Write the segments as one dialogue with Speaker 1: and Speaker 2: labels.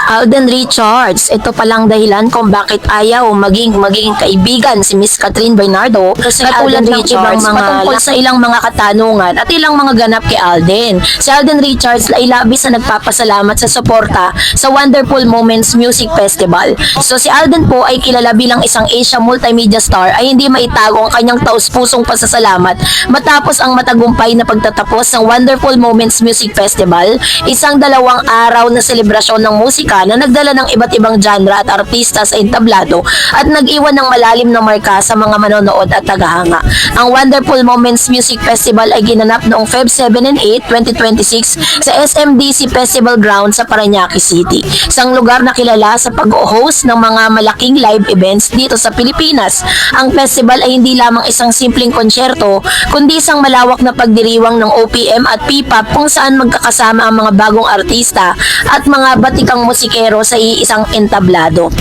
Speaker 1: Alden Richards, ito palang dahilan kung bakit ayaw maging kaibigan si Miss Catherine Bernardo kasi katulad ng ibang mga patungkol sa ilang mga katanungan at ilang mga ganap kay Alden. Si Alden Richards ay labis na nagpapasalamat sa suporta sa Wonderful Moments Music Festival. So si Alden po ay kilala bilang isang Asia multimedia star ay hindi maitago ang kanyang taus-pusong pasasalamat matapos ang matagumpay na pagtatapos ng Wonderful Moments Music Festival, isang 2 araw na selebrasyon ng musika na nagdala ng iba't ibang genre at artista sa entablado at nag-iwan ng malalim na marka sa mga manonood at tagahanga. Ang Wonderful Moments Music Festival ay ginanap noong Feb 7 and 8, 2026 sa SMDC Festival Ground sa Parañaque City, isang lugar na kilala sa pag-host ng mga malaking live events dito sa Pilipinas. Ang festival ay hindi lamang isang simpleng konsyerto, kundi isang malawak na pagdiriwang ng OPM at P-pop kung saan magkakasama ang mga bagong artista at mga batikang musikero sa iisang entablado.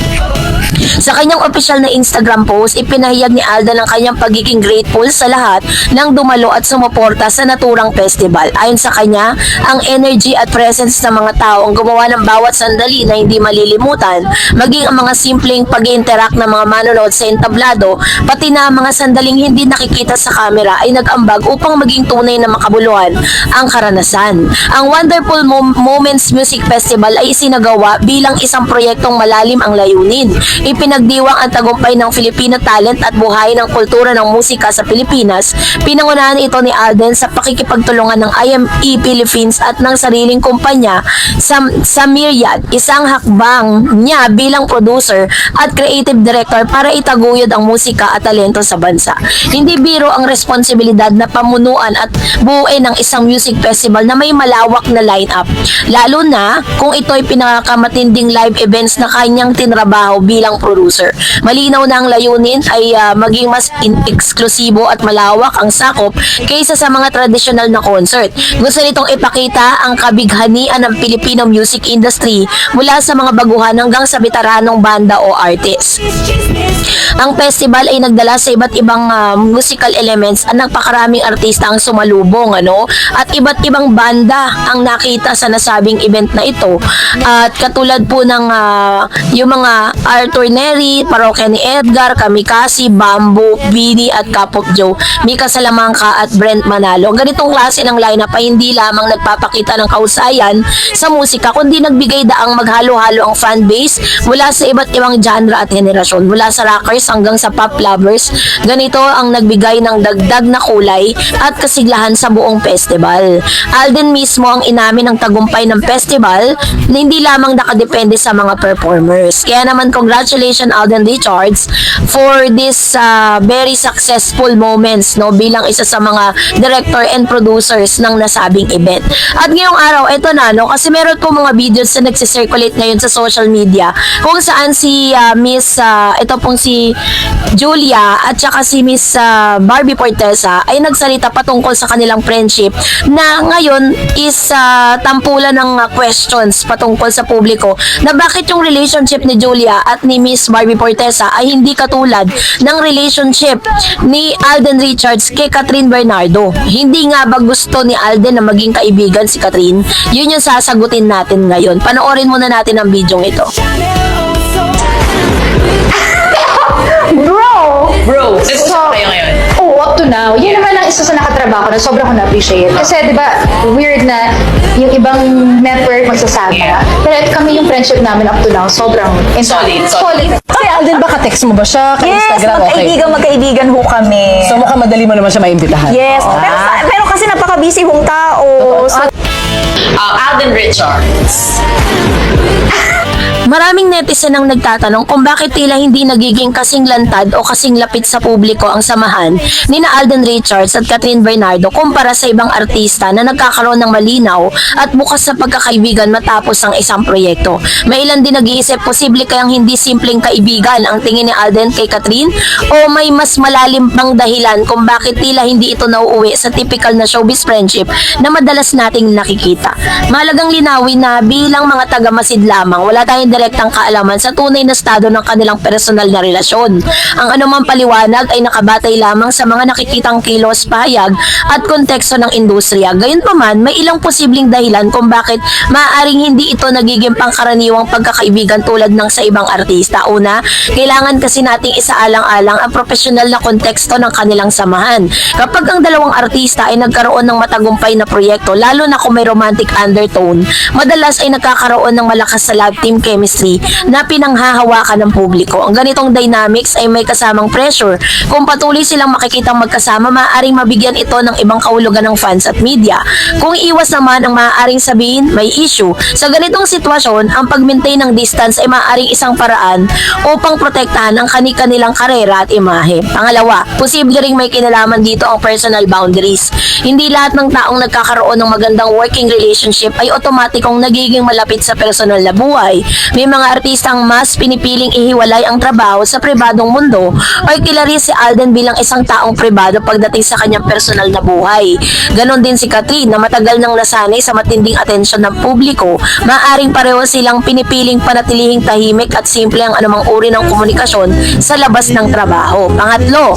Speaker 1: Sa kanyang opisyal na Instagram post, ipinahayag ni Alden ang kanyang pagiging grateful sa lahat ng dumalo at sumuporta sa naturang festival. Ayon sa kanya, ang energy at presence ng mga tao ang gumawa ng bawat sandali na hindi malilimutan, maging ang mga simpleng pag-interact ng mga manonood sa entablado, pati na mga sandaling hindi nakikita sa camera ay nag-ambag upang maging tunay na makabuluhan ang karanasan. Ang Wonderful Moments Music Festival ay isinagawa bilang isang proyektong malalim ang layunin. Ipinagdiwang ang tagumpay ng Filipino talent at buhay ng kultura ng musika sa Pilipinas. Pinangunahan ito ni Alden sa pakikipagtulungan ng IME Philippines at ng sariling kumpanya sa Myriad, isang hakbang niya bilang producer at creative director para itaguyod ang musika at talento sa bansa. Hindi biro ang responsibilidad na pamunuan at buuin ng isang music festival na may malawak na lineup, lalo na kung ito ay pinakamatinding live events na kanyang tinrabaho bilang producer. Malinaw na ang layunin ay maging mas eksklusibo at malawak ang sakop kaysa sa mga tradisyonal na concert. Gusto nitong ipakita ang kabighanian ng Filipino music industry mula sa mga baguhan hanggang sa veteranong banda o artist. Ang festival ay nagdala sa iba't ibang musical elements at napakaraming artista ang sumalubong, at iba't ibang banda ang nakita sa nasabing event na ito. At katulad po ng yung mga Arthur Neri, Parokya ni Edgar, Kamikasi, Bamboo, Vini at Kapop Joe, Mika Salamanca at Brent Manalo. Ganitong klase ng lineup ay hindi lamang nagpapakita ng kahusayan sa musika, kundi nagbigay daang maghalo-halo ang fan base mula sa iba't ibang genre at henerasyon, mula sa rockers hanggang sa pop lovers. Ganito ang nagbigay ng dagdag na kulay at kasiglahan sa buong festival. Alden mismo ang inamin ng tagumpay ng festival na hindi lamang nakadepende sa mga performers. Kaya naman congratulations Alden Richards for this very successful moments bilang isa sa mga director and producers ng nasabing event. At ngayong araw, ito na kasi meron po mga videos na nagsisirculate ngayon sa social media kung saan si ito pong si Julia at saka si Miss Barbie Fortesa ay nagsalita patungkol sa kanilang friendship na ngayon is tampulan ng questions patungkol sa publiko na bakit yung relationship ni Julia at ni Miss Barbie Fortesa ay hindi katulad ng relationship ni Alden Richards kay Catherine Bernardo. Hindi nga ba gusto ni Alden na maging kaibigan si Catherine? Yun yung sasagutin natin ngayon. Panoorin muna natin ang video ito.
Speaker 2: Bro, nag-usap kayo ngayon?
Speaker 3: Oo, up to now. Yun naman ang isa sa nakatrabaho na sobrang ko na-appreciate. Kasi, di ba, weird na yung ibang network magsasama. Pero kami yung friendship namin up to now, sobrang solid.
Speaker 4: Si Alden ba ka-text mo ba siya? Ka-Instagram?
Speaker 5: Magkaibigan ho kami.
Speaker 4: So mukhang madali mo naman siya maimbitahan.
Speaker 5: Yes, pero kasi napaka-busy hong tao. So,
Speaker 2: Alden Richards.
Speaker 1: Maraming netizen ang nagtatanong kung bakit tila hindi nagiging kasing lantad o kasing lapit sa publiko ang samahan ni na Alden Richards at Catherine Bernardo kumpara sa ibang artista na nagkakaroon ng malinaw at bukas sa pagkakaibigan matapos ang isang proyekto. May ilan din nag-iisip posible kayang hindi simpleng kaibigan ang tingin ni Alden kay Catherine o may mas malalim pang dahilan kung bakit tila hindi ito nauuwi sa typical na showbiz friendship na madalas nating nakikita. Mahalagang linawin na bilang mga taga-Masid lamang, wala tayong direktang kaalaman sa tunay na estado ng kanilang personal na relasyon. Ang anumang paliwanag ay nakabatay lamang sa mga nakikitang kilos, pahayag at konteksto ng industriya. Gayunpaman, may ilang posibleng dahilan kung bakit maaaring hindi ito nagiging pangkaraniwang pagkakaibigan tulad ng sa ibang artista. Una, kailangan kasi nating isaalang-alang ang profesional na konteksto ng kanilang samahan. Kapag ang dalawang artista ay nagkaroon ng matagumpay na proyekto, lalo na kung may romantic undertone, madalas ay nagkakaroon ng malakas sa love team chemistry na pinanghahawakan ng publiko. Ang ganitong dynamics ay may kasamang pressure. Kung patuloy silang makikitang magkasama, maaaring mabigyan ito ng ibang kahulugan ng fans at media. Kung iwas naman ang maaaring sabihin, may issue. Sa ganitong sitwasyon, ang pag-maintain ng distance ay maaaring isang paraan upang protektahan ang kanilang karera at imahe. Pangalawa, posible ring may kinalaman dito ang personal boundaries. Hindi lahat ng taong nagkakaroon ng magandang working relationship ay otomatikong nagiging malapit sa personal na buhay. May mga artistang mas pinipiling ihiwalay ang trabaho sa pribadong mundo o kilari si Alden bilang isang taong pribado pagdating sa kanyang personal na buhay. Ganon din si Kathryn na matagal nang nasanay sa matinding atensyon ng publiko. Maaring pareho silang pinipiling panatilihing tahimik at simple ang anumang uri ng komunikasyon sa labas ng trabaho. Pangatlo,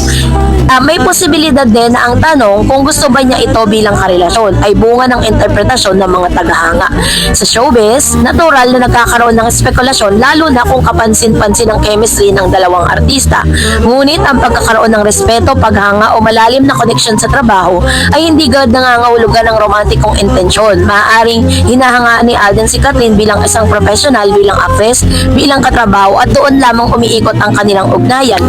Speaker 1: may posibilidad din na ang tanong kung gusto ba niya ito bilang karelasyon ay bunga ng interpretasyon ng mga tagahanga. Sa showbiz, natural na nagkakaroon ng spekulasyon lalo na kung kapansin-pansin ang chemistry ng dalawang artista. Ngunit ang pagkakaroon ng respeto, paghanga o malalim na koneksyon sa trabaho ay hindi agad nangangahulugan ng romantikong intensyon. Maaaring hinahanga ni Alden si Kathryn bilang isang professional, bilang actress, bilang katrabaho at doon lamang umiikot ang kanilang ugnayan.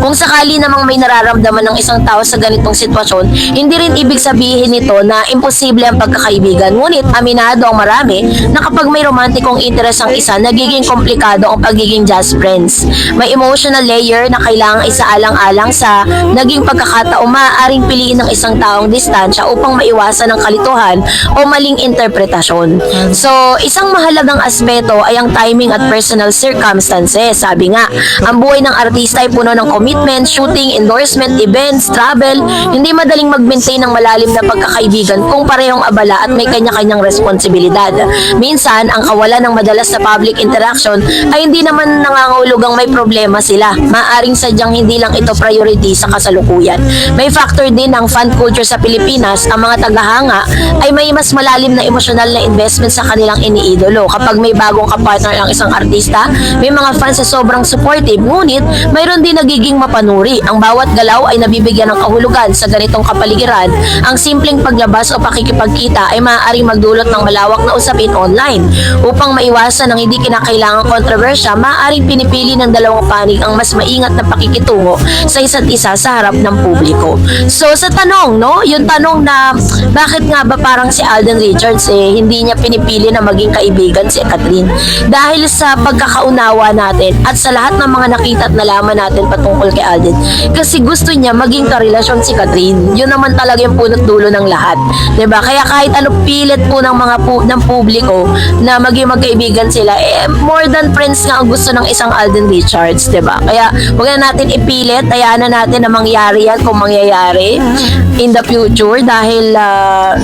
Speaker 1: Kung sakali namang may nararamdaman ng isang tao sa ganitong sitwasyon, hindi rin ibig sabihin nito na imposible ang pagkakaibigan. Ngunit aminado ang marami na kapag may romantikong interest ang isa, nagiging komplikado ang pagiging just friends. May emotional layer na kailangang isaalang-alang sa naging pagkakataong maaaring piliin ng isang taong distansya upang maiwasan ang kalituhan o maling interpretasyon. So, isang mahalagang aspeto ay ang timing at personal circumstances. Sabi nga, ang buhay ng artista ay puno ng commitment, shooting, endorsement, events, travel. Hindi madaling mag-maintain ng malalim na pagkakaibigan kung parehong abala at may kanya-kanyang responsibilidad. Minsan, ang kawalan ng madalas na public interaction ay hindi naman nangangahulugang may problema sila. Maaring sadyang hindi lang ito priority sa kasalukuyan. May factor din ang fan culture sa Pilipinas. Ang mga tagahanga ay may mas malalim na emosyonal na investment sa kanilang iniidolo. Kapag may bagong kapartner ang isang artista, may mga fans na sobrang supportive, ngunit mayroon din nagiging mapanuri. Ang bawat galaw ay nabibigyan ng kahulugan. Sa ganitong kapaligiran, ang simpleng paglabas o pakikipagkita ay maaaring magdulot ng malawak na usapin online. Upang maiwasan ang hindi kinakailangang kontrobersya, maaaring pinipili ng dalawang panig ang mas maingat na pakikitungo sa isa't isa sa harap ng publiko. So sa tanong, no, yung tanong na bakit nga ba parang si Alden Richards hindi niya pinipili na maging kaibigan si Kathryn? Dahil sa pagkakaunawa natin at sa lahat ng mga nakita at nalaman natin patungkol kay Alden, kasi gusto niya maging karelasyon si Kathryn. Yun naman talaga yung punot dulo ng lahat, 'di ba? Kaya kahit ano pilit po ng mga ng publiko na maging magkaibigan sila, more than friends nga ang gusto ng isang Alden Richards, 'di ba? Kaya wag na natin ipilit, hayaan na natin na mangyari yan kung mangyayari in the future dahil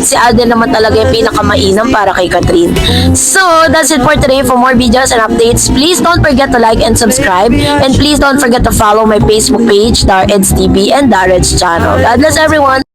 Speaker 1: si Alden naman talaga yung pinakamainam para kay Kathryn. So, that's it for today. For more videos and updates, please don't forget to like and subscribe, and please don't forget to follow my Facebook page, Dareds TV and Dareds channel. God bless everyone!